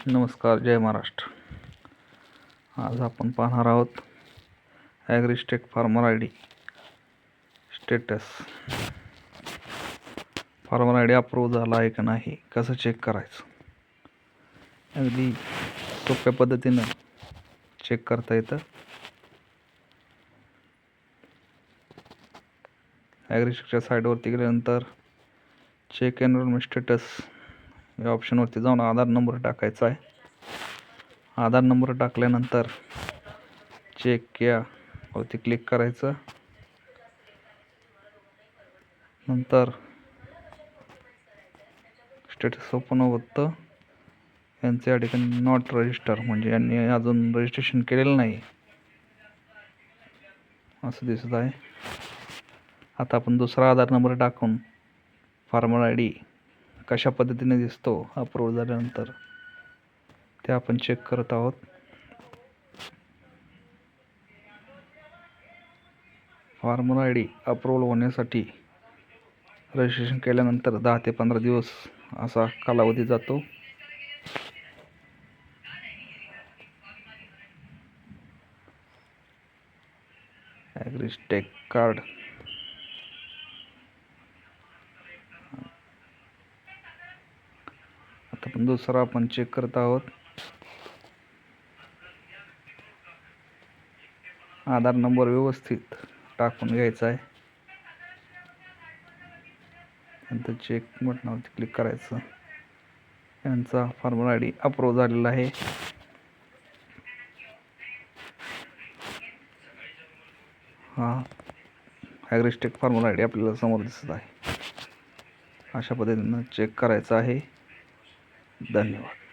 नमस्कार, जय महाराष्ट्र. आज आपण पाहणार आहोत AgriStack farmer I D status. Farmer I D approve झाला आहे का नाही, कसं चेक करायचं. अगदी सोप्या पद्धतीनं चेक करता येतं. ॲग्रिस्टेकच्या साईटवरती गेल्यानंतर चेक एनरोलमेंट स्टेटस या ऑप्शनवरती जाऊन आधार नंबर टाकायचा आहे. आधार नंबर टाकल्यानंतर चेक यावरती क्लिक करायचं. नंतर स्टेटस ओपन होतं. यांचे या ठिकाणी नॉट रजिस्टर, म्हणजे यांनी अजून रजिस्ट्रेशन केलेलं नाही असं दिसत आहे. आता आपण दुसरा आधार नंबर टाकून फार्मर आय डी कशा पद्धतीने दिसतो अप्रूव्ह झाल्यानंतर ते आपण चेक करत आहोत. फार्मर आय डी अप्रूव्ह होण्यासाठी रजिस्ट्रेशन केल्यानंतर 10 ते 15 दिवस असा कालावधी जातो. ॲग्रिस्टेक कार्ड आता पण दुसरा आपण चेक करत आहोत. आधार नंबर व्यवस्थित टाकून घ्यायचा आहे. नंतर चेक बटनावरती क्लिक करायचं. यांचा फार्मर आय डी अप्रूव्ह झालेला आहे. हा ॲग्रिस्टेक फार्मर आय डी आपल्याला समोर दिसत आहे. अशा पद्धतीनं चेक करायचं आहे. धन्यवाद.